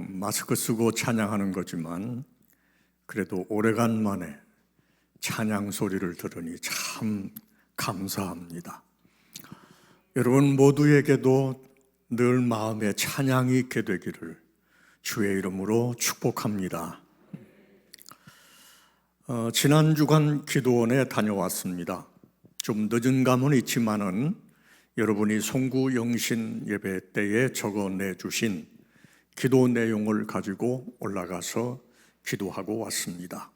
마스크 쓰고 찬양하는 거지만 그래도 오래간만에 찬양 소리를 들으니 참 감사합니다. 여러분 모두에게도 늘 마음에 찬양이 있게 되기를 주의 이름으로 축복합니다. 지난 주간 기도원에 다녀왔습니다. 좀 늦은 감은 있지만은 여러분이 송구 영신 예배 때에 적어내 주신 기도 내용을 가지고 올라가서 기도하고 왔습니다.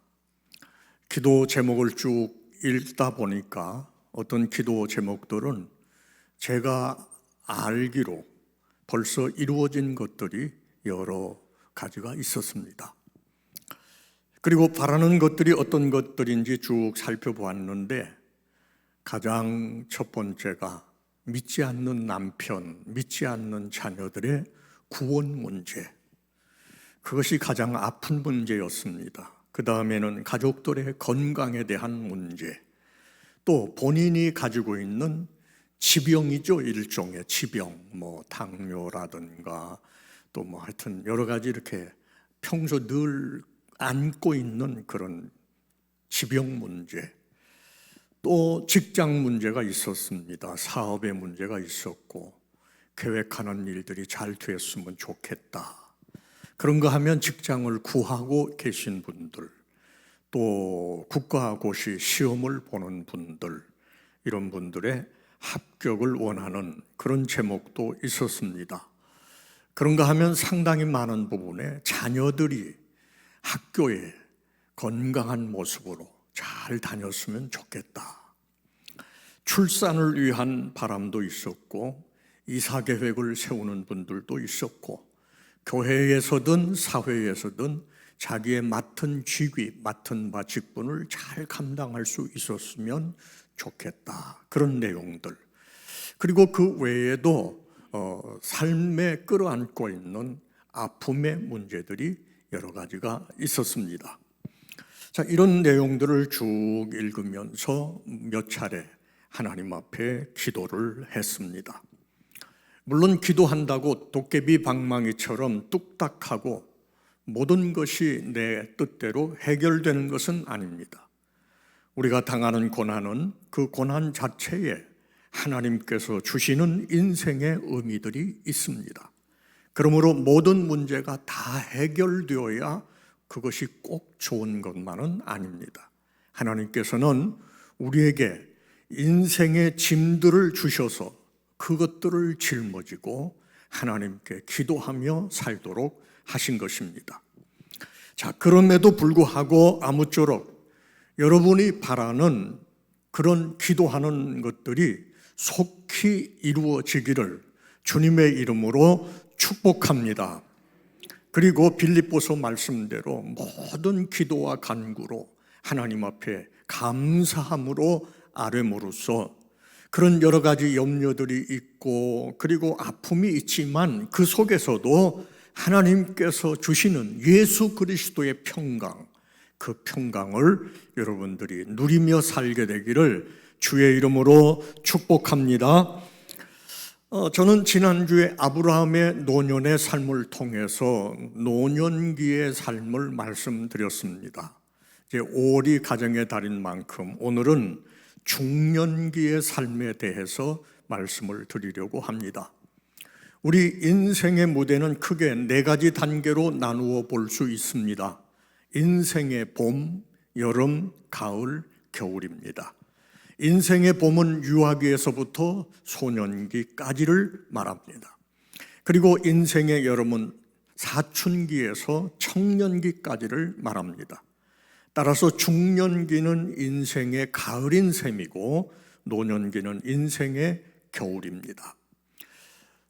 기도 제목을 쭉 읽다 보니까 어떤 기도 제목들은 제가 알기로 벌써 이루어진 것들이 여러 가지가 있었습니다. 그리고 바라는 것들이 어떤 것들인지 쭉 살펴보았는데 가장 첫 번째가 믿지 않는 남편, 믿지 않는 자녀들의 구원 문제, 그것이 가장 아픈 문제였습니다. 그 다음에는 가족들의 건강에 대한 문제, 또 본인이 가지고 있는 지병이죠. 일종의 지병, 당뇨라든가 또 하여튼 여러 가지 이렇게 평소 늘 안고 있는 그런 지병 문제, 또 직장 문제가 있었습니다. 사업의 문제가 있었고 계획하는 일들이 잘 됐으면 좋겠다. 그런가 하면 직장을 구하고 계신 분들, 또 국가고시 시험을 보는 분들, 이런 분들의 합격을 원하는 그런 제목도 있었습니다. 그런가 하면 상당히 많은 부분에 자녀들이 학교에 건강한 모습으로 잘 다녔으면 좋겠다. 출산을 위한 바람도 있었고 이사 계획을 세우는 분들도 있었고 교회에서든 사회에서든 자기의 맡은 직위, 맡은 바 직분을 잘 감당할 수 있었으면 좋겠다. 그런 내용들. 그리고 그 외에도 삶에 끌어안고 있는 아픔의 문제들이 여러 가지가 있었습니다. 자, 이런 내용들을 쭉 읽으면서 몇 차례 하나님 앞에 기도를 했습니다. 물론 기도한다고 도깨비 방망이처럼 뚝딱하고 모든 것이 내 뜻대로 해결되는 것은 아닙니다. 우리가 당하는 고난은 그 고난 자체에 하나님께서 주시는 인생의 의미들이 있습니다. 그러므로 모든 문제가 다 해결되어야 그것이 꼭 좋은 것만은 아닙니다. 하나님께서는 우리에게 인생의 짐들을 주셔서 그것들을 짊어지고 하나님께 기도하며 살도록 하신 것입니다. 자, 그럼에도 불구하고 아무쪼록 여러분이 바라는 그런 기도하는 것들이 속히 이루어지기를 주님의 이름으로 축복합니다. 그리고 빌립보서 말씀대로 모든 기도와 간구로 하나님 앞에 감사함으로 아뢰므로써 그런 여러 가지 염려들이 있고 그리고 아픔이 있지만 그 속에서도 하나님께서 주시는 예수 그리스도의 평강, 그 평강을 여러분들이 누리며 살게 되기를 주의 이름으로 축복합니다. 저는 지난주에 아브라함의 노년의 삶을 통해서 노년기의 삶을 말씀드렸습니다. 이제 5월이 가정의 달인 만큼 오늘은 중년기의 삶에 대해서 말씀을 드리려고 합니다. 우리 인생의 무대는 크게 4가지 단계로 나누어 볼 수 있습니다. 인생의 봄, 여름, 가을, 겨울입니다. 인생의 봄은 유아기에서부터 소년기까지를 말합니다. 그리고 인생의 여름은 사춘기에서 청년기까지를 말합니다. 따라서 중년기는 인생의 가을인 셈이고 노년기는 인생의 겨울입니다.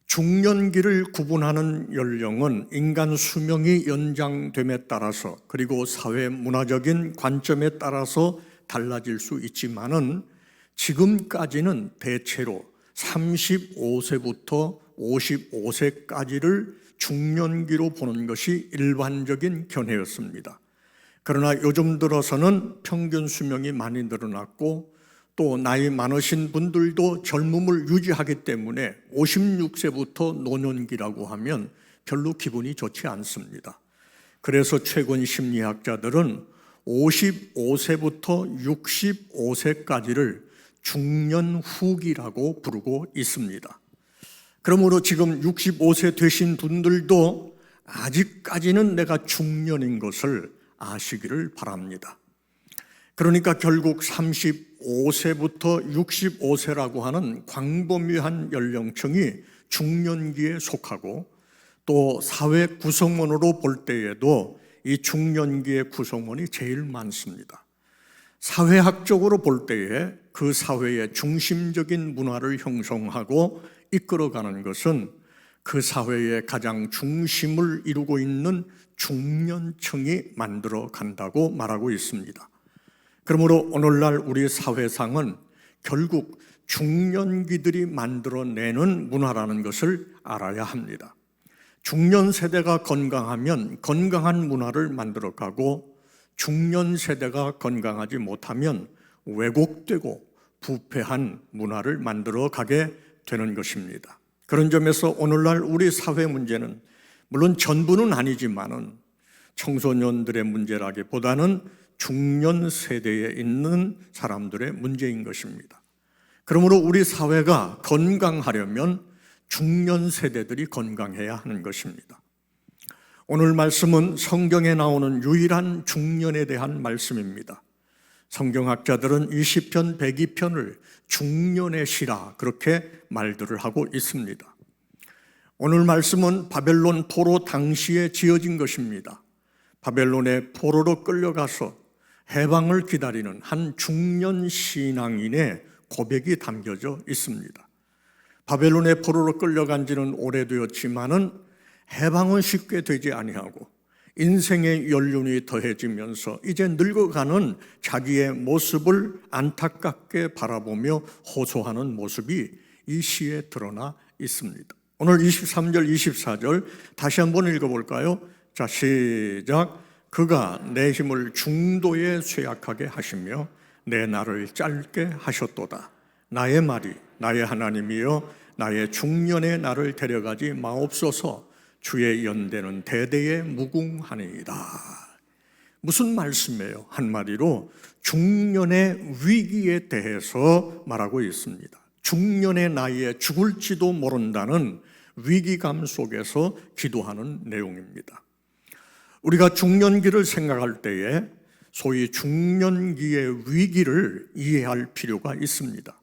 중년기를 구분하는 연령은 인간 수명이 연장됨에 따라서 그리고 사회 문화적인 관점에 따라서 달라질 수 있지만은 지금까지는 대체로 35세부터 55세까지를 중년기로 보는 것이 일반적인 견해였습니다. 그러나 요즘 들어서는 평균 수명이 많이 늘어났고 또 나이 많으신 분들도 젊음을 유지하기 때문에 56세부터 노년기라고 하면 별로 기분이 좋지 않습니다. 그래서 최근 심리학자들은 55세부터 65세까지를 중년 후기라고 부르고 있습니다. 그러므로 지금 65세 되신 분들도 아직까지는 내가 중년인 것을 아시기를 바랍니다. 그러니까 결국 35세부터 65세라고 하는 광범위한 연령층이 중년기에 속하고 또 사회 구성원으로 볼 때에도 이 중년기의 구성원이 제일 많습니다. 사회학적으로 볼 때에 그 사회의 중심적인 문화를 형성하고 이끌어가는 것은 그 사회의 가장 중심을 이루고 있는 중년층이 만들어 간다고 말하고 있습니다. 그러므로 오늘날 우리 사회상은 결국 중년기들이 만들어내는 문화라는 것을 알아야 합니다. 중년 세대가 건강하면 건강한 문화를 만들어가고 중년 세대가 건강하지 못하면 왜곡되고 부패한 문화를 만들어가게 되는 것입니다. 그런 점에서 오늘날 우리 사회 문제는 물론 전부는 아니지만은 청소년들의 문제라기보다는 중년 세대에 있는 사람들의 문제인 것입니다. 그러므로 우리 사회가 건강하려면 중년 세대들이 건강해야 하는 것입니다. 오늘 말씀은 성경에 나오는 유일한 중년에 대한 말씀입니다. 성경학자들은 이 시편 102편을 중년의 시라 그렇게 말들을 하고 있습니다. 오늘 말씀은 바벨론 포로 당시에 지어진 것입니다. 바벨론의 포로로 끌려가서 해방을 기다리는 한 중년 신앙인의 고백이 담겨져 있습니다. 바벨론의 포로로 끌려간 지는 오래되었지만은 해방은 쉽게 되지 아니하고 인생의 연륜이 더해지면서 이제 늙어가는 자기의 모습을 안타깝게 바라보며 호소하는 모습이 이 시에 드러나 있습니다. 오늘 23절, 24절 다시 한번 읽어볼까요? 자, 시작. 그가 내 힘을 중도에 쇠약하게 하시며 내 날을 짧게 하셨도다. 나의 말이 나의 하나님이여 나의 중년의 날을 데려가지 마옵소서. 주의 연대는 대대에 무궁하니이다. 무슨 말씀이에요? 한마디로 중년의 위기에 대해서 말하고 있습니다. 중년의 나이에 죽을지도 모른다는 위기감 속에서 기도하는 내용입니다. 우리가 중년기를 생각할 때에 소위 중년기의 위기를 이해할 필요가 있습니다.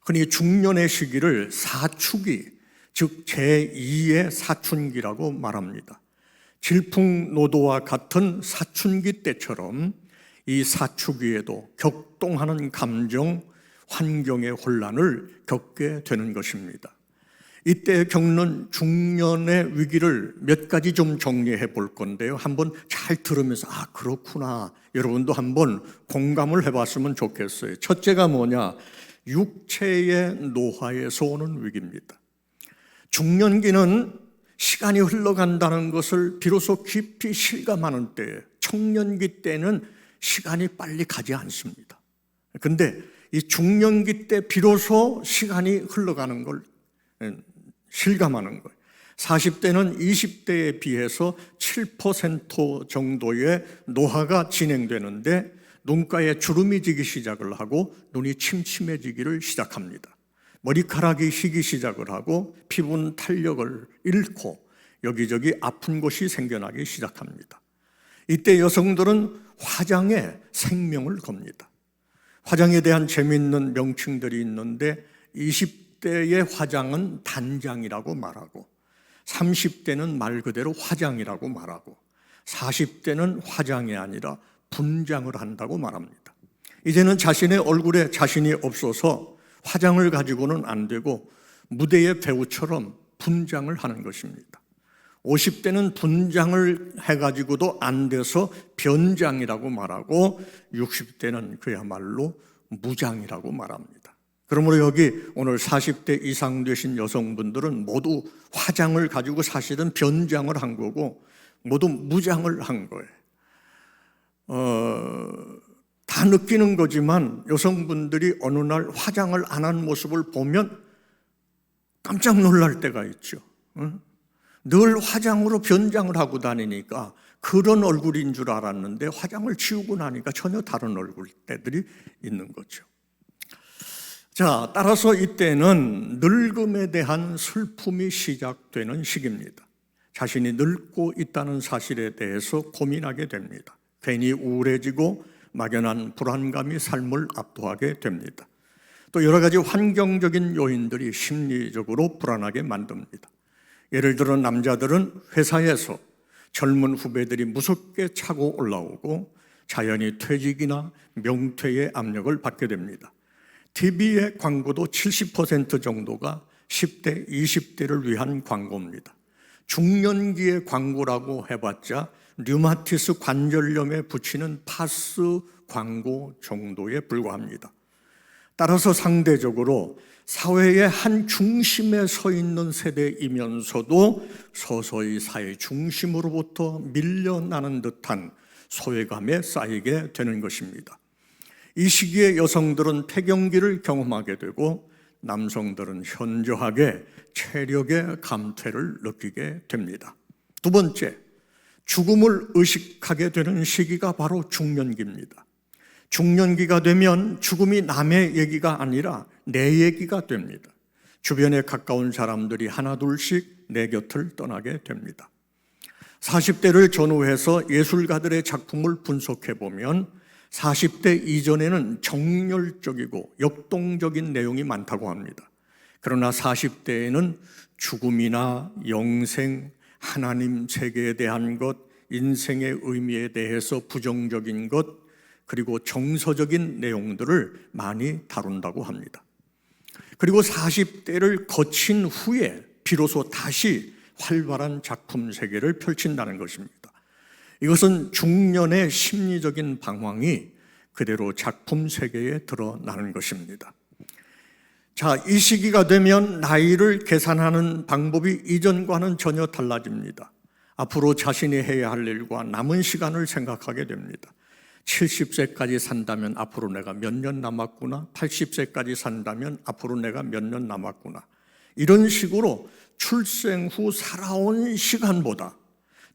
흔히 중년의 시기를 사축이, 즉 제2의 사춘기라고 말합니다. 질풍노도와 같은 사춘기 때처럼 이 사춘기에도 격동하는 감정, 환경의 혼란을 겪게 되는 것입니다. 이때 겪는 중년의 위기를 몇 가지 좀 정리해 볼 건데요. 한번 잘 들으면서 그렇구나. 여러분도 한번 공감을 해봤으면 좋겠어요. 첫째가 뭐냐? 육체의 노화에서 오는 위기입니다. 중년기는 시간이 흘러간다는 것을 비로소 깊이 실감하는 때에, 청년기 때는 시간이 빨리 가지 않습니다. 그런데 이 중년기 때 비로소 시간이 흘러가는 걸 실감하는 거예요. 40대는 20대에 비해서 7% 정도의 노화가 진행되는데 눈가에 주름이 지기 시작을 하고 눈이 침침해지기를 시작합니다. 머리카락이 희기 시작을 하고 피부는 탄력을 잃고 여기저기 아픈 곳이 생겨나기 시작합니다. 이때 여성들은 화장에 생명을 겁니다. 화장에 대한 재미있는 명칭들이 있는데 20대의 화장은 단장이라고 말하고 30대는 말 그대로 화장이라고 말하고 40대는 화장이 아니라 분장을 한다고 말합니다. 이제는 자신의 얼굴에 자신이 없어서 화장을 가지고는 안 되고 무대의 배우처럼 분장을 하는 것입니다. 50대는 분장을 해가지고도 안 돼서 변장이라고 말하고 60대는 그야말로 무장이라고 말합니다. 그러므로 여기 오늘 40대 이상 되신 여성분들은 모두 화장을 가지고 사실은 변장을 한 거고 모두 무장을 한 거예요. 다 느끼는 거지만 여성분들이 어느 날 화장을 안 한 모습을 보면 깜짝 놀랄 때가 있죠. 늘 화장으로 변장을 하고 다니니까 그런 얼굴인 줄 알았는데 화장을 지우고 나니까 전혀 다른 얼굴 때들이 있는 거죠. 자, 따라서 이때는 늙음에 대한 슬픔이 시작되는 시기입니다. 자신이 늙고 있다는 사실에 대해서 고민하게 됩니다. 괜히 우울해지고 막연한 불안감이 삶을 압도하게 됩니다. 또 여러 가지 환경적인 요인들이 심리적으로 불안하게 만듭니다. 예를 들어 남자들은 회사에서 젊은 후배들이 무섭게 차고 올라오고 자연히 퇴직이나 명퇴의 압력을 받게 됩니다. TV의 광고도 70% 정도가 10대, 20대를 위한 광고입니다. 중년기의 광고라고 해봤자 류마티스 관절염에 붙이는 파스 광고 정도에 불과합니다. 따라서 상대적으로 사회의 한 중심에 서 있는 세대이면서도 서서히 사회 중심으로부터 밀려나는 듯한 소외감에 쌓이게 되는 것입니다. 이 시기에 여성들은 폐경기를 경험하게 되고 남성들은 현저하게 체력의 감퇴를 느끼게 됩니다. 두 번째, 죽음을 의식하게 되는 시기가 바로 중년기입니다. 중년기가 되면 죽음이 남의 얘기가 아니라 내 얘기가 됩니다. 주변에 가까운 사람들이 하나둘씩 내 곁을 떠나게 됩니다. 40대를 전후해서 예술가들의 작품을 분석해 보면 40대 이전에는 정열적이고 역동적인 내용이 많다고 합니다. 그러나 40대에는 죽음이나 영생, 하나님 세계에 대한 것, 인생의 의미에 대해서 부정적인 것, 그리고 정서적인 내용들을 많이 다룬다고 합니다. 그리고 40대를 거친 후에 비로소 다시 활발한 작품 세계를 펼친다는 것입니다. 이것은 중년의 심리적인 방황이 그대로 작품 세계에 드러나는 것입니다. 자, 이 시기가 되면 나이를 계산하는 방법이 이전과는 전혀 달라집니다. 앞으로 자신이 해야 할 일과 남은 시간을 생각하게 됩니다. 70세까지 산다면 앞으로 내가 몇 년 남았구나. 80세까지 산다면 앞으로 내가 몇 년 남았구나. 이런 식으로 출생 후 살아온 시간보다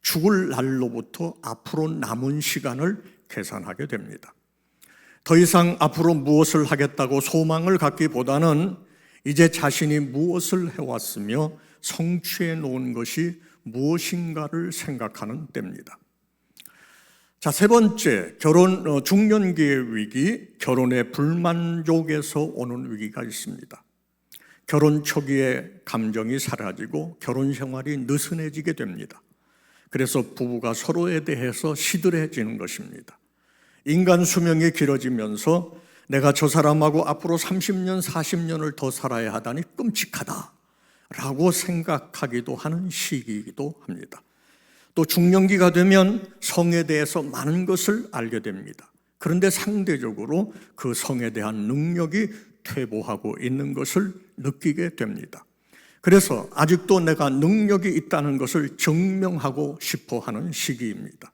죽을 날로부터 앞으로 남은 시간을 계산하게 됩니다. 더 이상 앞으로 무엇을 하겠다고 소망을 갖기보다는 이제 자신이 무엇을 해왔으며 성취해 놓은 것이 무엇인가를 생각하는 때입니다. 자, 세 번째, 중년기의 위기, 결혼의 불만족에서 오는 위기가 있습니다. 결혼 초기에 감정이 사라지고 결혼 생활이 느슨해지게 됩니다. 그래서 부부가 서로에 대해서 시들해지는 것입니다. 인간 수명이 길어지면서 내가 저 사람하고 앞으로 30년, 40년을 더 살아야 하다니 끔찍하다라고 생각하기도 하는 시기이기도 합니다. 또 중년기가 되면 성에 대해서 많은 것을 알게 됩니다. 그런데 상대적으로 그 성에 대한 능력이 퇴보하고 있는 것을 느끼게 됩니다. 그래서 아직도 내가 능력이 있다는 것을 증명하고 싶어 하는 시기입니다.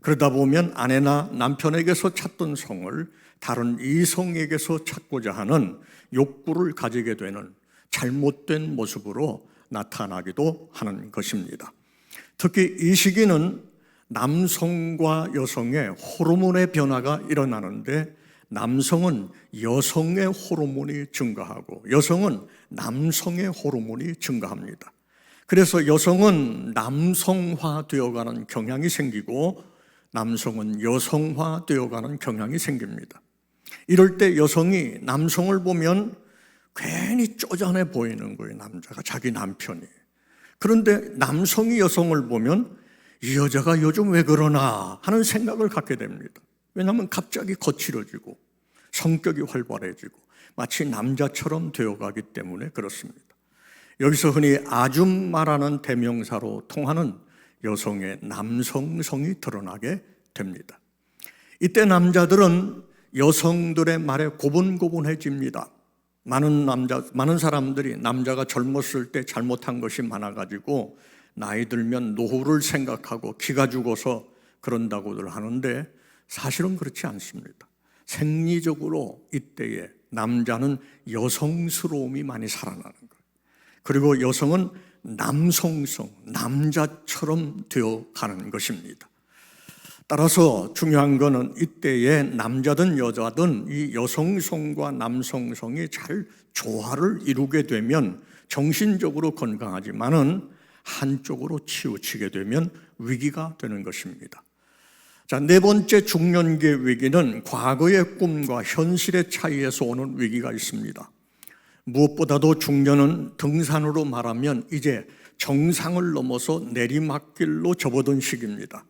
그러다 보면 아내나 남편에게서 찾던 성을 다른 이성에게서 찾고자 하는 욕구를 가지게 되는 잘못된 모습으로 나타나기도 하는 것입니다. 특히 이 시기는 남성과 여성의 호르몬의 변화가 일어나는데 남성은 여성의 호르몬이 증가하고 여성은 남성의 호르몬이 증가합니다. 그래서 여성은 남성화 되어가는 경향이 생기고 남성은 여성화 되어가는 경향이 생깁니다. 이럴 때 여성이 남성을 보면 괜히 쪼잔해 보이는 거예요. 남자가, 자기 남편이. 그런데 남성이 여성을 보면 이 여자가 요즘 왜 그러나 하는 생각을 갖게 됩니다. 왜냐하면 갑자기 거칠어지고 성격이 활발해지고 마치 남자처럼 되어가기 때문에 그렇습니다. 여기서 흔히 아줌마라는 대명사로 통하는 여성의 남성성이 드러나게 됩니다. 이때 남자들은 여성들의 말에 고분고분해집니다. 많은 사람들이 남자가 젊었을 때 잘못한 것이 많아가지고 나이 들면 노후를 생각하고 기가 죽어서 그런다고들 하는데 사실은 그렇지 않습니다. 생리적으로 이때에 남자는 여성스러움이 많이 살아나는 거예요. 그리고 여성은 남성성, 남자처럼 되어가는 것입니다. 따라서 중요한 것은 이때에 남자든 여자든 이 여성성과 남성성이 잘 조화를 이루게 되면 정신적으로 건강하지만은 한쪽으로 치우치게 되면 위기가 되는 것입니다. 자, 네 번째 중년기의 위기는 과거의 꿈과 현실의 차이에서 오는 위기가 있습니다. 무엇보다도 중년은 등산으로 말하면 이제 정상을 넘어서 내리막길로 접어든 시기입니다.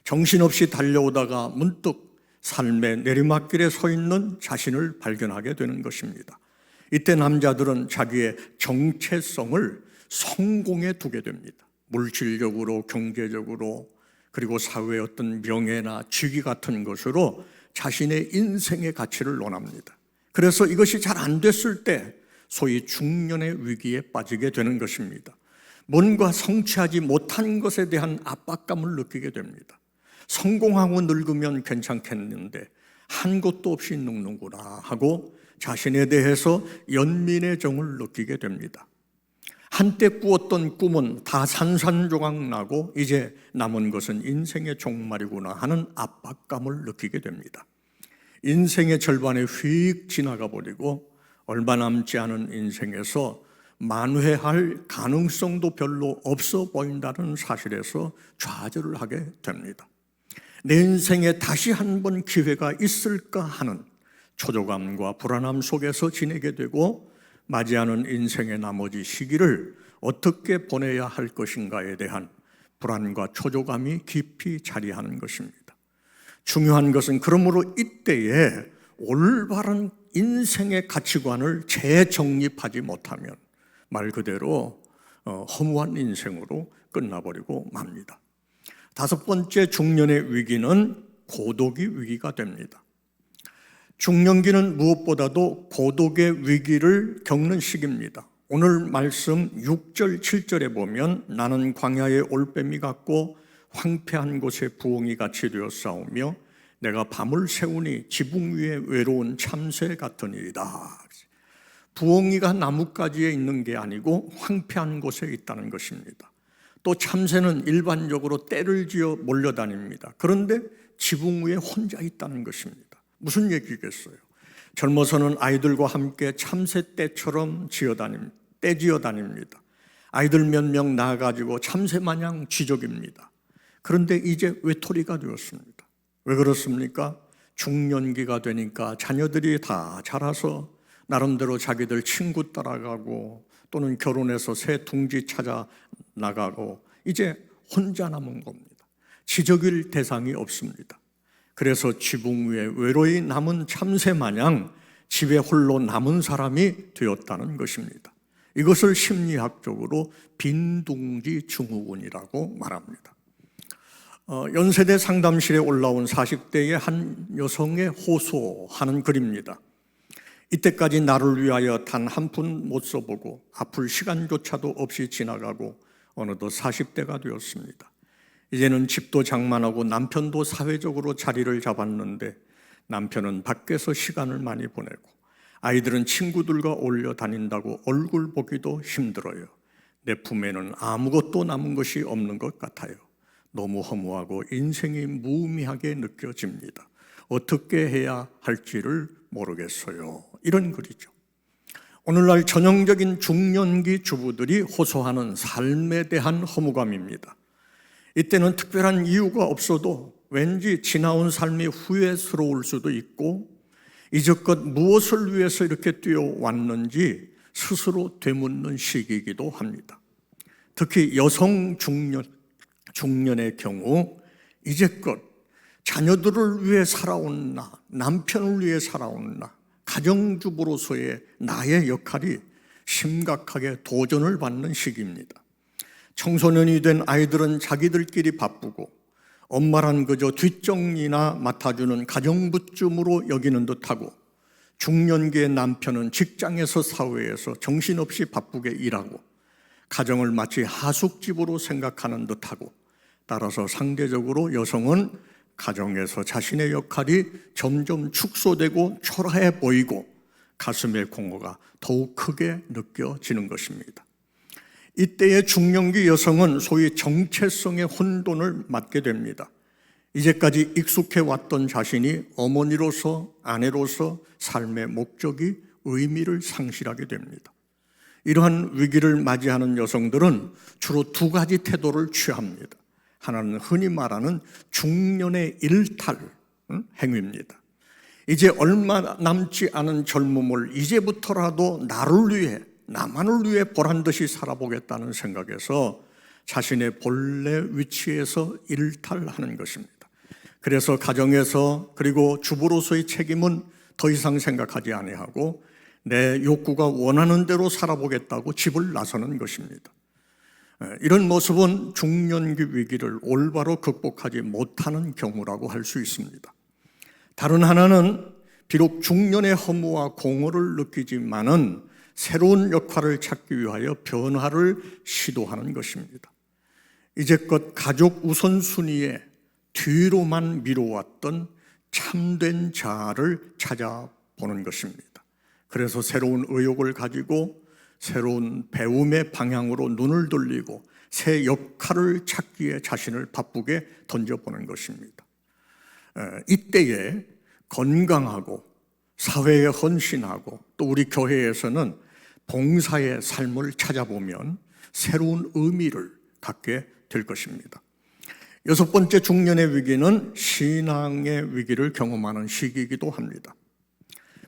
정신없이 달려오다가 문득 삶의 내리막길에 서 있는 자신을 발견하게 되는 것입니다. 이때 남자들은 자기의 정체성을 성공에 두게 됩니다. 물질적으로, 경제적으로, 그리고 사회의 어떤 명예나 직위 같은 것으로 자신의 인생의 가치를 논합니다. 그래서 이것이 잘 안 됐을 때 소위 중년의 위기에 빠지게 되는 것입니다. 뭔가 성취하지 못한 것에 대한 압박감을 느끼게 됩니다. 성공하고 늙으면 괜찮겠는데 한 것도 없이 늙는구나 하고 자신에 대해서 연민의 정을 느끼게 됩니다. 한때 꾸었던 꿈은 다 산산조각 나고 이제 남은 것은 인생의 종말이구나 하는 압박감을 느끼게 됩니다. 인생의 절반이 휙 지나가 버리고 얼마 남지 않은 인생에서 만회할 가능성도 별로 없어 보인다는 사실에서 좌절을 하게 됩니다. 내 인생에 다시 한 번 기회가 있을까 하는 초조감과 불안함 속에서 지내게 되고 맞이하는 인생의 나머지 시기를 어떻게 보내야 할 것인가에 대한 불안과 초조감이 깊이 자리하는 것입니다. 중요한 것은 그러므로 이때에 올바른 인생의 가치관을 재정립하지 못하면 말 그대로 허무한 인생으로 끝나버리고 맙니다. 다섯 번째 중년의 위기는 고독의 위기가 됩니다. 중년기는 무엇보다도 고독의 위기를 겪는 시기입니다. 오늘 말씀 6절, 7절에 보면 나는 광야의 올빼미 같고 황폐한 곳에 부엉이 같이 되어 싸우며 내가 밤을 새우니 지붕 위에 외로운 참새 같으니이다. 부엉이가 나뭇가지에 있는 게 아니고 황폐한 곳에 있다는 것입니다. 또 참새는 일반적으로 떼를 지어 몰려다닙니다. 그런데 지붕 위에 혼자 있다는 것입니다. 무슨 얘기겠어요? 젊어서는 아이들과 함께 참새 떼처럼 떼지어 다닙니다. 아이들 몇 명 낳아가지고 참새 마냥 쥐적입니다. 그런데 이제 외톨이가 되었습니다. 왜 그렇습니까? 중년기가 되니까 자녀들이 다 자라서 나름대로 자기들 친구 따라가고 또는 결혼해서 새 둥지 찾아 나가고 이제 혼자 남은 겁니다. 지적일 대상이 없습니다. 그래서 지붕 위에 외로이 남은 참새 마냥 집에 홀로 남은 사람이 되었다는 것입니다. 이것을 심리학적으로 빈둥지 증후군이라고 말합니다. 연세대 상담실에 올라온 40대의 한 여성의 호소하는 글입니다. 이때까지 나를 위하여 단 한 푼 못 써보고 아플 시간조차도 없이 지나가고 어느덧 40대가 되었습니다. 이제는 집도 장만하고 남편도 사회적으로 자리를 잡았는데 남편은 밖에서 시간을 많이 보내고 아이들은 친구들과 어울려 다닌다고 얼굴 보기도 힘들어요. 내 품에는 아무것도 남은 것이 없는 것 같아요. 너무 허무하고 인생이 무의미하게 느껴집니다. 어떻게 해야 할지를 모르겠어요. 이런 글이죠. 오늘날 전형적인 중년기 주부들이 호소하는 삶에 대한 허무감입니다. 이때는 특별한 이유가 없어도 왠지 지나온 삶이 후회스러울 수도 있고 이제껏 무엇을 위해서 이렇게 뛰어왔는지 스스로 되묻는 시기이기도 합니다. 특히 여성 중년의 경우 이제껏 자녀들을 위해 살아온 나, 남편을 위해 살아온 나, 가정주부로서의 나의 역할이 심각하게 도전을 받는 시기입니다. 청소년이 된 아이들은 자기들끼리 바쁘고 엄마란 그저 뒷정리나 맡아주는 가정부쯤으로 여기는 듯하고 중년기의 남편은 직장에서 사회에서 정신없이 바쁘게 일하고 가정을 마치 하숙집으로 생각하는 듯하고 따라서 상대적으로 여성은 가정에서 자신의 역할이 점점 축소되고 초라해 보이고 가슴의 공허가 더욱 크게 느껴지는 것입니다. 이때의 중년기 여성은 소위 정체성의 혼돈을 맞게 됩니다. 이제까지 익숙해 왔던 자신이 어머니로서, 아내로서 삶의 목적이 의미를 상실하게 됩니다. 이러한 위기를 맞이하는 여성들은 주로 두 가지 태도를 취합니다. 하나는 흔히 말하는 중년의 일탈 행위입니다. 이제 얼마 남지 않은 젊음을 이제부터라도 나를 위해, 나만을 위해 보란듯이 살아보겠다는 생각에서 자신의 본래 위치에서 일탈하는 것입니다. 그래서 가정에서 그리고 주부로서의 책임은 더 이상 생각하지 아니하고 내 욕구가 원하는 대로 살아보겠다고 집을 나서는 것입니다. 이런 모습은 중년기 위기를 올바로 극복하지 못하는 경우라고 할 수 있습니다. 다른 하나는 비록 중년의 허무와 공허를 느끼지만은 새로운 역할을 찾기 위하여 변화를 시도하는 것입니다. 이제껏 가족 우선순위에 뒤로만 미뤄왔던 참된 자아를 찾아보는 것입니다. 그래서 새로운 의욕을 가지고 새로운 배움의 방향으로 눈을 돌리고 새 역할을 찾기에 자신을 바쁘게 던져보는 것입니다. 이때에 건강하고 사회에 헌신하고 또 우리 교회에서는 봉사의 삶을 찾아보면 새로운 의미를 갖게 될 것입니다. 여섯 번째 중년의 위기는 신앙의 위기를 경험하는 시기이기도 합니다.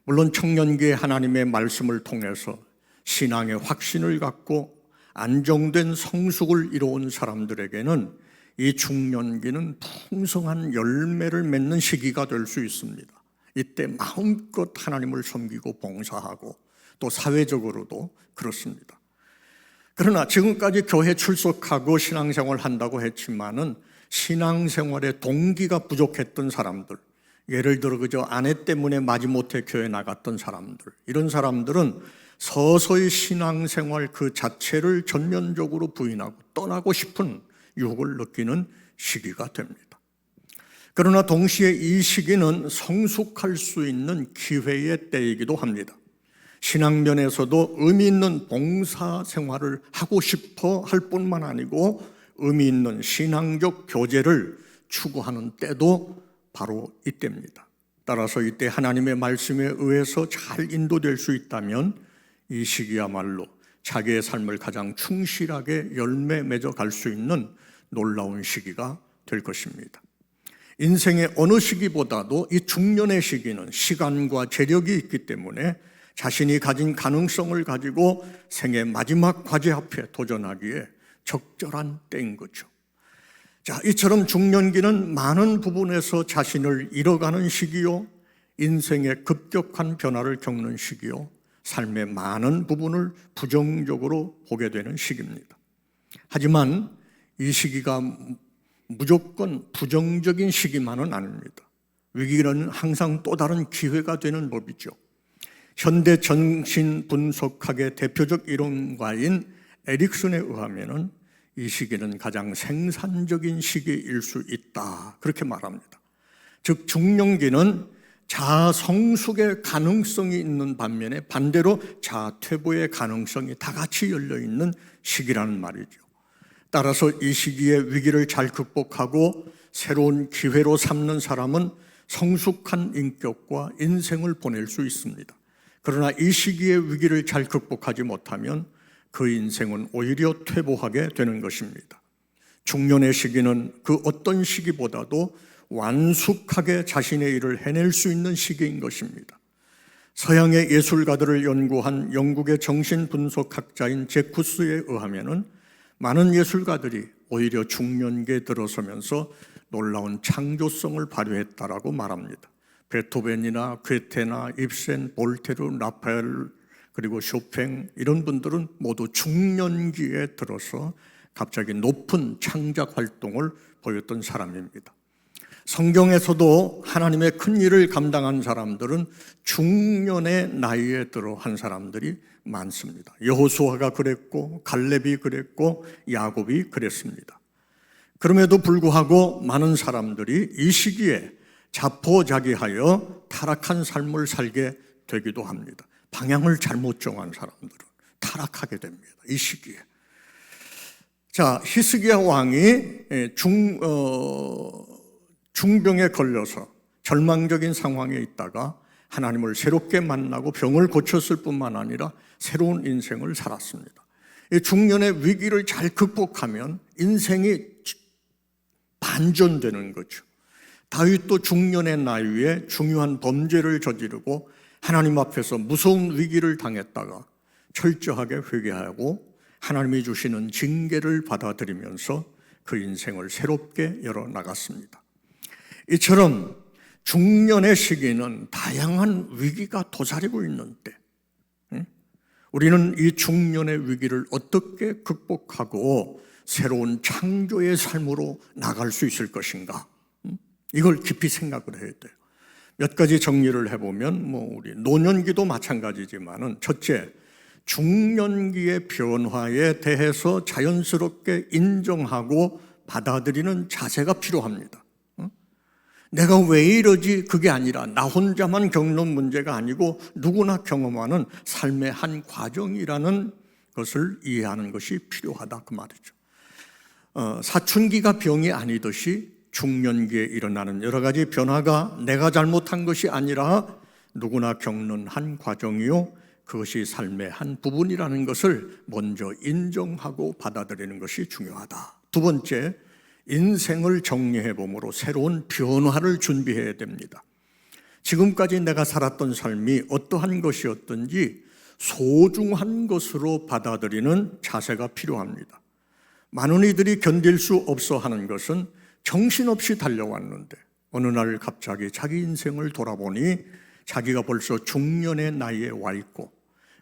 물론 청년기에 하나님의 말씀을 통해서 신앙의 확신을 갖고 안정된 성숙을 이루어온 사람들에게는 이 중년기는 풍성한 열매를 맺는 시기가 될 수 있습니다. 이때 마음껏 하나님을 섬기고 봉사하고 또 사회적으로도 그렇습니다. 그러나 지금까지 교회 출석하고 신앙생활을 한다고 했지만은 신앙생활의 동기가 부족했던 사람들, 예를 들어 그저 아내 때문에 마지못해 교회 나갔던 사람들, 이런 사람들은 서서히 신앙생활 그 자체를 전면적으로 부인하고 떠나고 싶은 유혹을 느끼는 시기가 됩니다. 그러나 동시에 이 시기는 성숙할 수 있는 기회의 때이기도 합니다. 신앙면에서도 의미 있는 봉사생활을 하고 싶어 할 뿐만 아니고 의미 있는 신앙적 교제를 추구하는 때도 바로 이때입니다. 따라서 이때 하나님의 말씀에 의해서 잘 인도될 수 있다면 이 시기야말로 자기의 삶을 가장 충실하게 열매 맺어 갈 수 있는 놀라운 시기가 될 것입니다. 인생의 어느 시기보다도 이 중년의 시기는 시간과 재력이 있기 때문에 자신이 가진 가능성을 가지고 생의 마지막 과제 앞에 도전하기에 적절한 때인 거죠. 자, 이처럼 중년기는 많은 부분에서 자신을 잃어가는 시기요, 인생의 급격한 변화를 겪는 시기요, 삶의 많은 부분을 부정적으로 보게 되는 시기입니다. 하지만 이 시기가 무조건 부정적인 시기만은 아닙니다. 위기는 항상 또 다른 기회가 되는 법이죠. 현대 정신분석학의 대표적 이론가인 에릭슨에 의하면 이 시기는 가장 생산적인 시기일 수 있다, 그렇게 말합니다. 즉 중년기는 자아 성숙의 가능성이 있는 반면에 반대로 자아 퇴보의 가능성이 다 같이 열려있는 시기라는 말이죠. 따라서 이 시기에 위기를 잘 극복하고 새로운 기회로 삼는 사람은 성숙한 인격과 인생을 보낼 수 있습니다. 그러나 이 시기의 위기를 잘 극복하지 못하면 그 인생은 오히려 퇴보하게 되는 것입니다. 중년의 시기는 그 어떤 시기보다도 완숙하게 자신의 일을 해낼 수 있는 시기인 것입니다. 서양의 예술가들을 연구한 영국의 정신분석학자인 제쿠스에 의하면 많은 예술가들이 오히려 중년기에 들어서면서 놀라운 창조성을 발휘했다라고 말합니다. 베토벤이나 괴테나 입센, 볼테르, 라파엘, 그리고 쇼팽, 이런 분들은 모두 중년기에 들어서 갑자기 높은 창작 활동을 보였던 사람입니다. 성경에서도 하나님의 큰 일을 감당한 사람들은 중년의 나이에 들어 한 사람들이 많습니다. 여호수아가 그랬고 갈렙이 그랬고 야곱이 그랬습니다. 그럼에도 불구하고 많은 사람들이 이 시기에 자포자기하여 타락한 삶을 살게 되기도 합니다. 방향을 잘못 정한 사람들은 타락하게 됩니다. 이 시기에. 자, 히스기야 왕이 중병에 걸려서 절망적인 상황에 있다가 하나님을 새롭게 만나고 병을 고쳤을 뿐만 아니라 새로운 인생을 살았습니다. 이 중년의 위기를 잘 극복하면 인생이 반전되는 거죠. 다윗도 중년의 나이에 중요한 범죄를 저지르고 하나님 앞에서 무서운 위기를 당했다가 철저하게 회개하고 하나님이 주시는 징계를 받아들이면서 그 인생을 새롭게 열어나갔습니다. 이처럼 중년의 시기는 다양한 위기가 도사리고 있는 때, 우리는 이 중년의 위기를 어떻게 극복하고 새로운 창조의 삶으로 나갈 수 있을 것인가? 이걸 깊이 생각을 해야 돼요. 몇 가지 정리를 해보면 우리 노년기도 마찬가지지만은, 첫째, 중년기의 변화에 대해서 자연스럽게 인정하고 받아들이는 자세가 필요합니다. 내가 왜 이러지? 그게 아니라 나 혼자만 겪는 문제가 아니고 누구나 경험하는 삶의 한 과정이라는 것을 이해하는 것이 필요하다, 그 말이죠. 사춘기가 병이 아니듯이 중년기에 일어나는 여러 가지 변화가 내가 잘못한 것이 아니라 누구나 겪는 한 과정이요, 그것이 삶의 한 부분이라는 것을 먼저 인정하고 받아들이는 것이 중요하다. 두 번째, 인생을 정리해 봄으로 새로운 변화를 준비해야 됩니다. 지금까지 내가 살았던 삶이 어떠한 것이었든지 소중한 것으로 받아들이는 자세가 필요합니다. 많은 이들이 견딜 수 없어 하는 것은 정신없이 달려왔는데 어느 날 갑자기 자기 인생을 돌아보니 자기가 벌써 중년의 나이에 와 있고,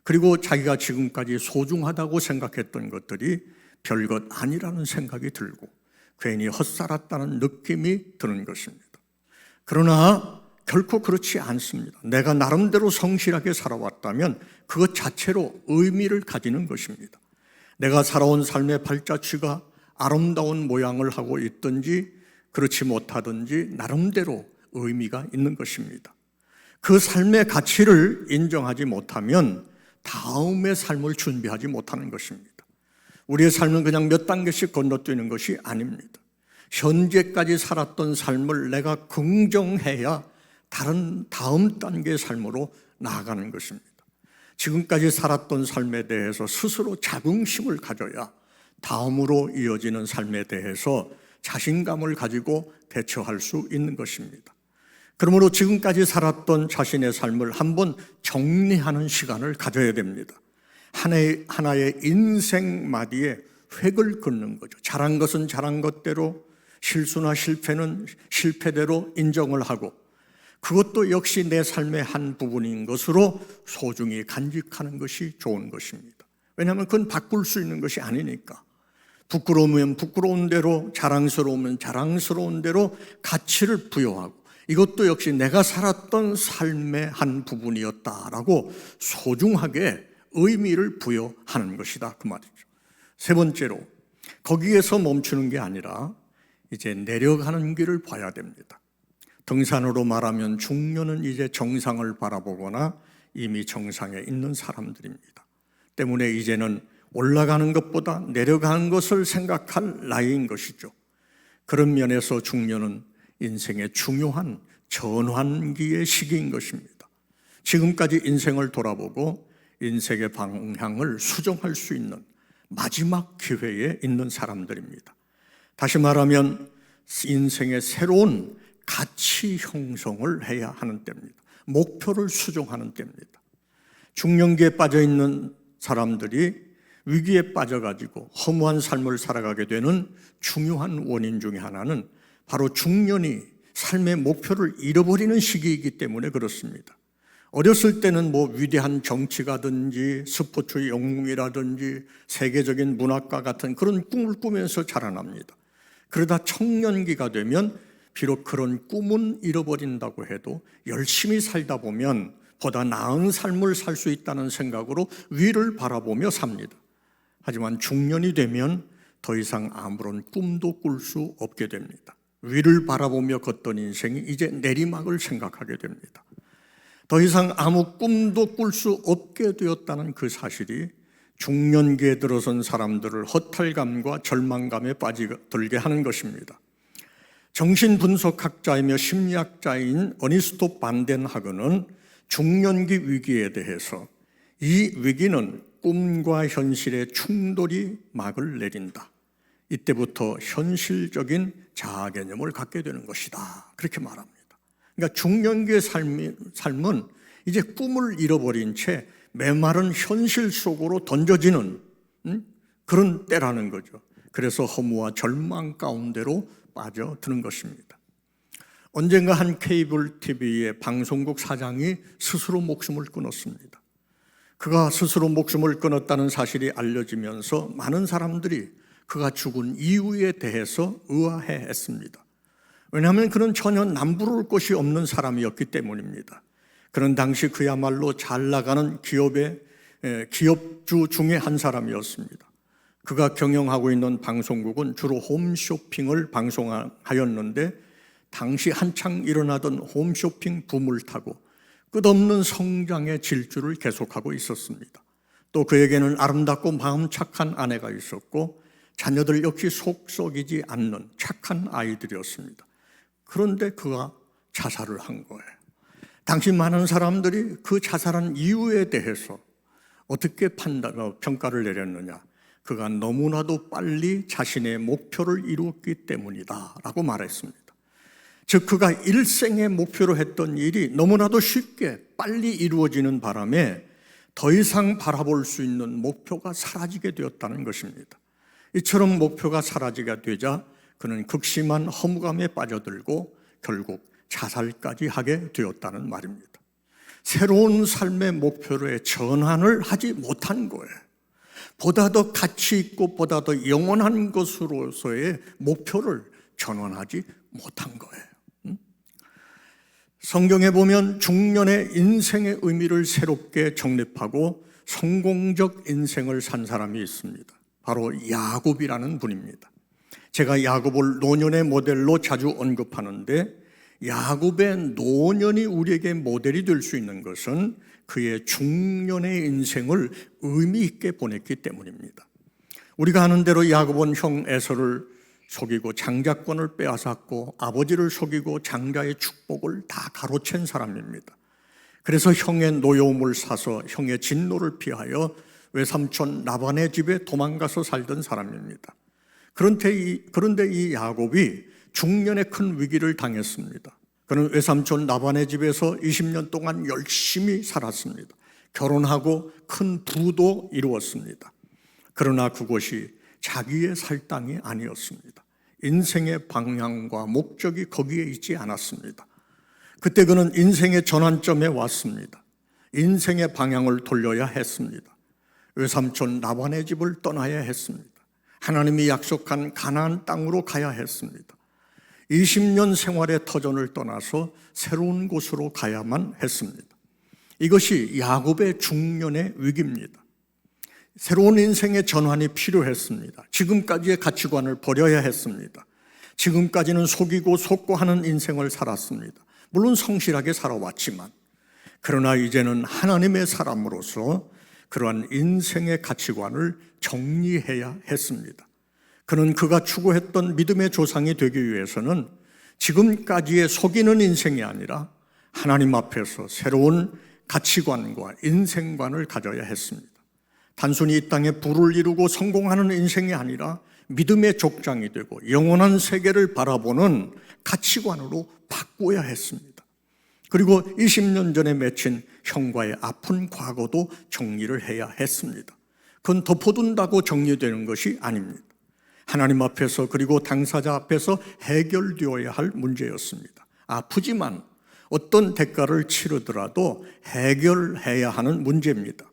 그리고 자기가 지금까지 소중하다고 생각했던 것들이 별것 아니라는 생각이 들고 괜히 헛살았다는 느낌이 드는 것입니다. 그러나 결코 그렇지 않습니다. 내가 나름대로 성실하게 살아왔다면 그것 자체로 의미를 가지는 것입니다. 내가 살아온 삶의 발자취가 아름다운 모양을 하고 있든지 그렇지 못하든지 나름대로 의미가 있는 것입니다. 그 삶의 가치를 인정하지 못하면 다음의 삶을 준비하지 못하는 것입니다. 우리의 삶은 그냥 몇 단계씩 건너뛰는 것이 아닙니다. 현재까지 살았던 삶을 내가 긍정해야 다음 단계의 삶으로 나아가는 것입니다. 지금까지 살았던 삶에 대해서 스스로 자긍심을 가져야 다음으로 이어지는 삶에 대해서 자신감을 가지고 대처할 수 있는 것입니다. 그러므로 지금까지 살았던 자신의 삶을 한번 정리하는 시간을 가져야 됩니다. 하나의 인생 마디에 획을 긋는 거죠. 잘한 것은 잘한 것대로, 실수나 실패는 실패대로 인정을 하고, 그것도 역시 내 삶의 한 부분인 것으로 소중히 간직하는 것이 좋은 것입니다. 왜냐하면 그건 바꿀 수 있는 것이 아니니까. 부끄러우면 부끄러운 대로, 자랑스러우면 자랑스러운 대로 가치를 부여하고, 이것도 역시 내가 살았던 삶의 한 부분이었다라고 소중하게 의미를 부여하는 것이다, 그 말이죠. 세 번째로, 거기에서 멈추는 게 아니라 이제 내려가는 길을 봐야 됩니다. 등산으로 말하면 중년은 이제 정상을 바라보거나 이미 정상에 있는 사람들입니다. 때문에 이제는 올라가는 것보다 내려가는 것을 생각할 나이인 것이죠. 그런 면에서 중년은 인생의 중요한 전환기의 시기인 것입니다. 지금까지 인생을 돌아보고 인생의 방향을 수정할 수 있는 마지막 기회에 있는 사람들입니다. 다시 말하면 인생의 새로운 가치 형성을 해야 하는 때입니다. 목표를 수정하는 때입니다. 중년기에 빠져 있는 사람들이 위기에 빠져가지고 허무한 삶을 살아가게 되는 중요한 원인 중에 하나는 바로 중년이 삶의 목표를 잃어버리는 시기이기 때문에 그렇습니다. 어렸을 때는 위대한 정치가든지 스포츠 영웅이라든지 세계적인 문학가 같은 그런 꿈을 꾸면서 자라납니다. 그러다 청년기가 되면 비록 그런 꿈은 잃어버린다고 해도 열심히 살다 보면 보다 나은 삶을 살 수 있다는 생각으로 위를 바라보며 삽니다. 하지만 중년이 되면 더 이상 아무런 꿈도 꿀 수 없게 됩니다. 위를 바라보며 걷던 인생이 이제 내리막을 생각하게 됩니다. 더 이상 아무 꿈도 꿀 수 없게 되었다는 그 사실이 중년기에 들어선 사람들을 허탈감과 절망감에 빠지게 하는 것입니다. 정신분석학자이며 심리학자인 어니스토 반덴하그는 중년기 위기에 대해서 이 위기는 꿈과 현실의 충돌이 막을 내린다. 이때부터 현실적인 자아 개념을 갖게 되는 것이다. 그렇게 말합니다. 그러니까 중년기의 삶은 이제 꿈을 잃어버린 채 메마른 현실 속으로 던져지는 그런 때라는 거죠. 그래서 허무와 절망 가운데로 빠져드는 것입니다. 언젠가 한 케이블 TV의 방송국 사장이 스스로 목숨을 끊었습니다. 그가 스스로 목숨을 끊었다는 사실이 알려지면서 많은 사람들이 그가 죽은 이유에 대해서 의아해했습니다. 왜냐하면 그는 전혀 남부러울 것이 없는 사람이었기 때문입니다. 그는 당시 그야말로 잘 나가는 기업주 중에 한 사람이었습니다. 그가 경영하고 있는 방송국은 주로 홈쇼핑을 방송하였는데 당시 한창 일어나던 홈쇼핑 붐을 타고 끝없는 성장의 질주를 계속하고 있었습니다. 또 그에게는 아름답고 마음 착한 아내가 있었고 자녀들 역시 속 썩이지 않는 착한 아이들이었습니다. 그런데 그가 자살을 한 거예요. 당시 많은 사람들이 그 자살한 이유에 대해서 어떻게 평가를 내렸느냐? 그가 너무나도 빨리 자신의 목표를 이루었기 때문이다 라고 말했습니다. 즉 그가 일생의 목표로 했던 일이 너무나도 쉽게 빨리 이루어지는 바람에 더 이상 바라볼 수 있는 목표가 사라지게 되었다는 것입니다. 이처럼 목표가 사라지게 되자 그는 극심한 허무감에 빠져들고 결국 자살까지 하게 되었다는 말입니다. 새로운 삶의 목표로의 전환을 하지 못한 거예요. 보다 더 가치 있고 보다 더 영원한 것으로서의 목표를 전환하지 못한 거예요. 성경에 보면 중년의 인생의 의미를 새롭게 정립하고 성공적 인생을 산 사람이 있습니다. 바로 야곱이라는 분입니다. 제가 야곱을 노년의 모델로 자주 언급하는데 야곱의 노년이 우리에게 모델이 될 수 있는 것은 그의 중년의 인생을 의미 있게 보냈기 때문입니다. 우리가 아는 대로 야곱은 형 에서를 속이고 장자권을 빼앗았고 아버지를 속이고 장자의 축복을 다 가로챈 사람입니다. 그래서 형의 노여움을 사서 형의 진노를 피하여 외삼촌 라반의 집에 도망가서 살던 사람입니다. 그런데 이 야곱이 중년에 큰 위기를 당했습니다. 그는 외삼촌 라반의 집에서 20년 동안 열심히 살았습니다. 결혼하고 큰 부도 이루었습니다. 그러나 그것이 자기의 살 땅이 아니었습니다. 인생의 방향과 목적이 거기에 있지 않았습니다. 그때 그는 인생의 전환점에 왔습니다. 인생의 방향을 돌려야 했습니다. 외삼촌 라반의 집을 떠나야 했습니다. 하나님이 약속한 가나안 땅으로 가야 했습니다. 20년 생활의 터전을 떠나서 새로운 곳으로 가야만 했습니다. 이것이 야곱의 중년의 위기입니다. 새로운 인생의 전환이 필요했습니다. 지금까지의 가치관을 버려야 했습니다. 지금까지는 속이고 속고 하는 인생을 살았습니다. 물론 성실하게 살아왔지만 그러나 이제는 하나님의 사람으로서 그러한 인생의 가치관을 정리해야 했습니다. 그는 그가 추구했던 믿음의 조상이 되기 위해서는 지금까지의 속이는 인생이 아니라 하나님 앞에서 새로운 가치관과 인생관을 가져야 했습니다. 단순히 이 땅에 부를 이루고 성공하는 인생이 아니라 믿음의 족장이 되고 영원한 세계를 바라보는 가치관으로 바꿔야 했습니다. 그리고 20년 전에 맺힌 형과의 아픈 과거도 정리를 해야 했습니다. 그건 덮어둔다고 정리되는 것이 아닙니다. 하나님 앞에서 그리고 당사자 앞에서 해결되어야 할 문제였습니다. 아프지만 어떤 대가를 치르더라도 해결해야 하는 문제입니다.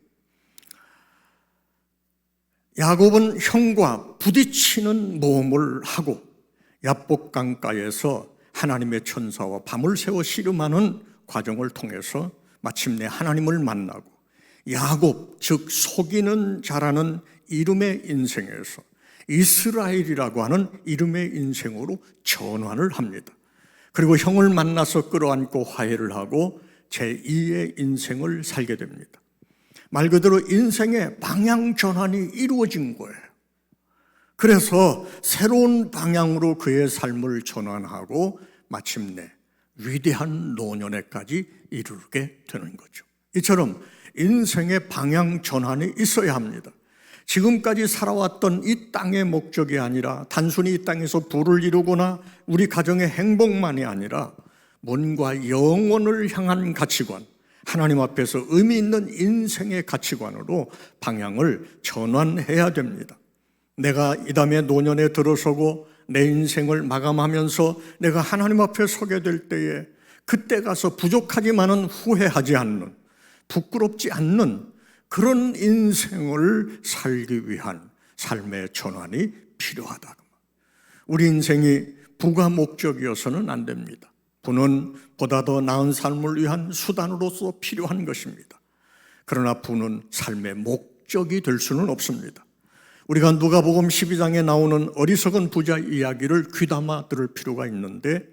야곱은 형과 부딪히는 모험을 하고 야복 강가에서 하나님의 천사와 밤을 새워 씨름하는 과정을 통해서 마침내 하나님을 만나고 야곱, 즉 속이는 자라는 이름의 인생에서 이스라엘이라고 하는 이름의 인생으로 전환을 합니다. 그리고 형을 만나서 끌어안고 화해를 하고 제2의 인생을 살게 됩니다. 말 그대로 인생의 방향 전환이 이루어진 거예요. 그래서 새로운 방향으로 그의 삶을 전환하고 마침내 위대한 노년에까지 이르게 되는 거죠. 이처럼 인생의 방향 전환이 있어야 합니다. 지금까지 살아왔던 이 땅의 목적이 아니라 단순히 이 땅에서 부를 이루거나 우리 가정의 행복만이 아니라 뭔가 영혼을 향한 가치관, 하나님 앞에서 의미 있는 인생의 가치관으로 방향을 전환해야 됩니다. 내가 이 다음에 노년에 들어서고 내 인생을 마감하면서 내가 하나님 앞에 서게 될 때에 그때 가서 부족하지만은 후회하지 않는, 부끄럽지 않는 그런 인생을 살기 위한 삶의 전환이 필요하다. 우리 인생이 부가 목적이어서는 안 됩니다. 부는 보다 더 나은 삶을 위한 수단으로서 필요한 것입니다. 그러나 부는 삶의 목적이 될 수는 없습니다. 우리가 누가복음 12장에 나오는 어리석은 부자 이야기를 귀담아 들을 필요가 있는데,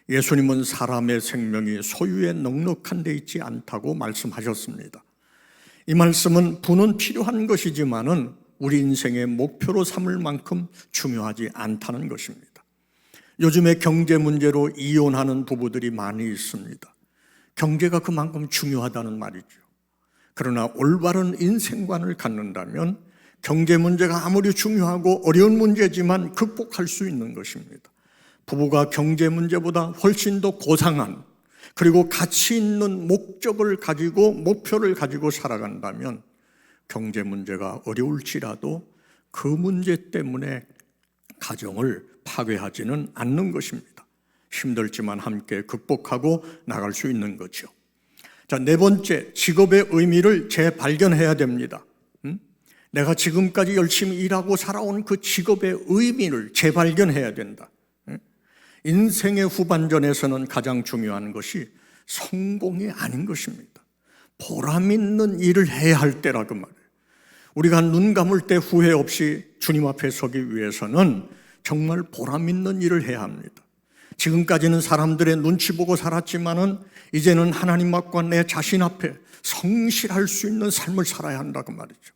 예수님은 사람의 생명이 소유에 넉넉한 데 있지 않다고 말씀하셨습니다. 이 말씀은 부는 필요한 것이지만은 우리 인생의 목표로 삼을 만큼 중요하지 않다는 것입니다. 요즘에 경제 문제로 이혼하는 부부들이 많이 있습니다. 경제가 그만큼 중요하다는 말이죠. 그러나 올바른 인생관을 갖는다면 경제 문제가 아무리 중요하고 어려운 문제지만 극복할 수 있는 것입니다. 부부가 경제 문제보다 훨씬 더 고상한, 그리고 가치 있는 목적을 가지고 목표를 가지고 살아간다면 경제 문제가 어려울지라도 그 문제 때문에 가정을 파괴하지는 않는 것입니다. 힘들지만 함께 극복하고 나갈 수 있는 거죠. 자, 네 번째, 직업의 의미를 재발견해야 됩니다. 내가 지금까지 열심히 일하고 살아온 그 직업의 의미를 재발견해야 된다. 인생의 후반전에서는 가장 중요한 것이 성공이 아닌 것입니다. 보람 있는 일을 해야 할 때라 그 말이에요. 우리가 눈 감을 때 후회 없이 주님 앞에 서기 위해서는 정말 보람 있는 일을 해야 합니다. 지금까지는 사람들의 눈치 보고 살았지만은 이제는 하나님 앞과 내 자신 앞에 성실할 수 있는 삶을 살아야 한다 그 말이죠.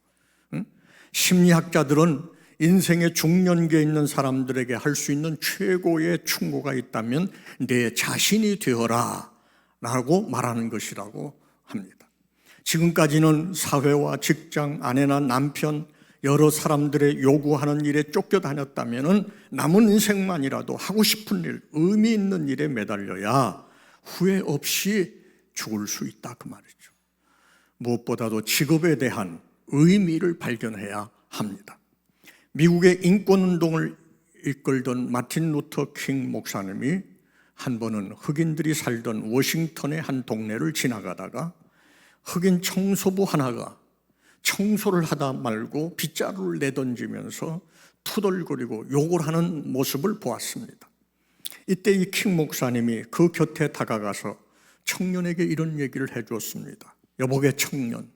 심리학자들은 인생의 중년기에 있는 사람들에게 할 수 있는 최고의 충고가 있다면 내 자신이 되어라 라고 말하는 것이라고 합니다. 지금까지는 사회와 직장, 아내나 남편, 여러 사람들의 요구하는 일에 쫓겨다녔다면 남은 인생만이라도 하고 싶은 일, 의미 있는 일에 매달려야 후회 없이 죽을 수 있다 그 말이죠. 무엇보다도 직업에 대한 의미를 발견해야 합니다. 미국의 인권운동을 이끌던 마틴 루터 킹 목사님이 한 번은 흑인들이 살던 워싱턴의 한 동네를 지나가다가 흑인 청소부 하나가 청소를 하다 말고 빗자루를 내던지면서 투덜거리고 욕을 하는 모습을 보았습니다. 이때 이 킹 목사님이 그 곁에 다가가서 청년에게 이런 얘기를 해주었습니다. 여보게 청년,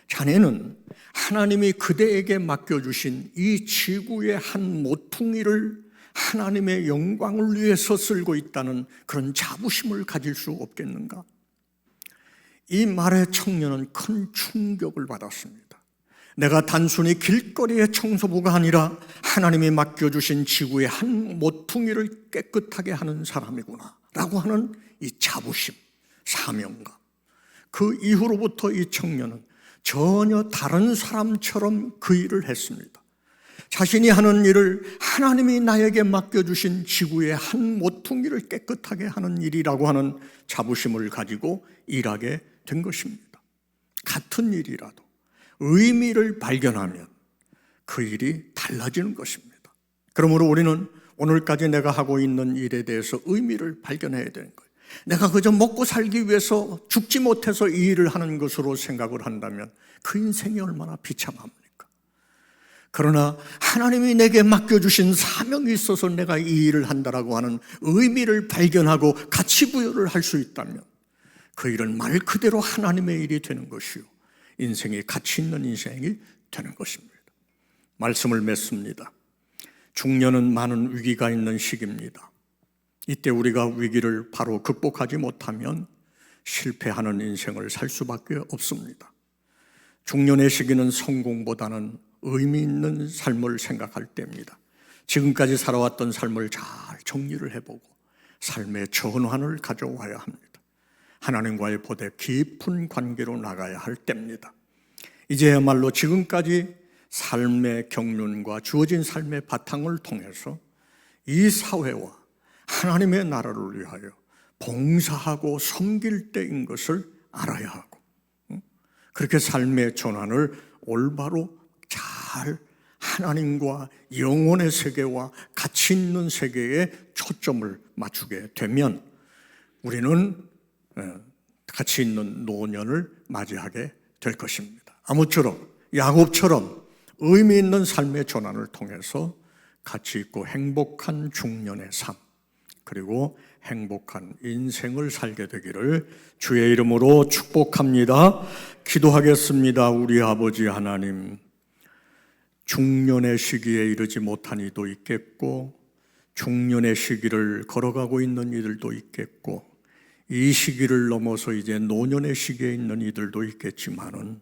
자네는 하나님이 그대에게 맡겨주신 이 지구의 한 모퉁이를 하나님의 영광을 위해서 쓸고 있다는 그런 자부심을 가질 수 없겠는가? 이 말에 청년은 큰 충격을 받았습니다. 내가 단순히 길거리의 청소부가 아니라 하나님이 맡겨주신 지구의 한 모퉁이를 깨끗하게 하는 사람이구나 라고 하는 이 자부심, 사명감. 그 이후로부터 이 청년은 전혀 다른 사람처럼 그 일을 했습니다. 자신이 하는 일을 하나님이 나에게 맡겨주신 지구의 한 모퉁이를 깨끗하게 하는 일이라고 하는 자부심을 가지고 일하게 된 것입니다. 같은 일이라도 의미를 발견하면 그 일이 달라지는 것입니다. 그러므로 우리는 오늘까지 내가 하고 있는 일에 대해서 의미를 발견해야 되는 거예요. 내가 그저 먹고 살기 위해서 죽지 못해서 이 일을 하는 것으로 생각을 한다면 그 인생이 얼마나 비참합니까? 그러나 하나님이 내게 맡겨주신 사명이 있어서 내가 이 일을 한다라고 하는 의미를 발견하고 가치 부여를 할 수 있다면 그 일은 말 그대로 하나님의 일이 되는 것이요, 인생이 가치 있는 인생이 되는 것입니다. 말씀을 맺습니다. 중년은 많은 위기가 있는 시기입니다. 이때 우리가 위기를 바로 극복하지 못하면 실패하는 인생을 살 수밖에 없습니다. 중년의 시기는 성공보다는 의미 있는 삶을 생각할 때입니다. 지금까지 살아왔던 삶을 잘 정리를 해보고 삶의 전환을 가져와야 합니다. 하나님과의 보다 깊은 관계로 나가야 할 때입니다. 이제야말로 지금까지 삶의 경륜과 주어진 삶의 바탕을 통해서 이 사회와 하나님의 나라를 위하여 봉사하고 섬길 때인 것을 알아야 하고, 그렇게 삶의 전환을 올바로 잘 하나님과 영혼의 세계와 가치 있는 세계에 초점을 맞추게 되면 우리는 가치 있는 노년을 맞이하게 될 것입니다. 아무쪼록 야곱처럼 의미 있는 삶의 전환을 통해서 가치 있고 행복한 중년의 삶, 그리고 행복한 인생을 살게 되기를 주의 이름으로 축복합니다. 기도하겠습니다. 우리 아버지 하나님, 중년의 시기에 이르지 못한 이도 있겠고 중년의 시기를 걸어가고 있는 이들도 있겠고 이 시기를 넘어서 이제 노년의 시기에 있는 이들도 있겠지만은,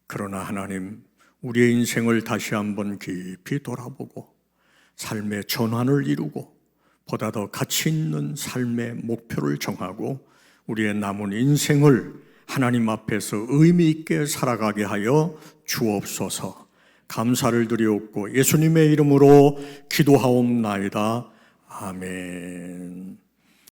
그러나 하나님, 우리의 인생을 다시 한번 깊이 돌아보고 삶의 전환을 이루고 보다 더 가치 있는 삶의 목표를 정하고 우리의 남은 인생을 하나님 앞에서 의미 있게 살아가게 하여 주옵소서. 감사를 드리옵고 예수님의 이름으로 기도하옵나이다. 아멘.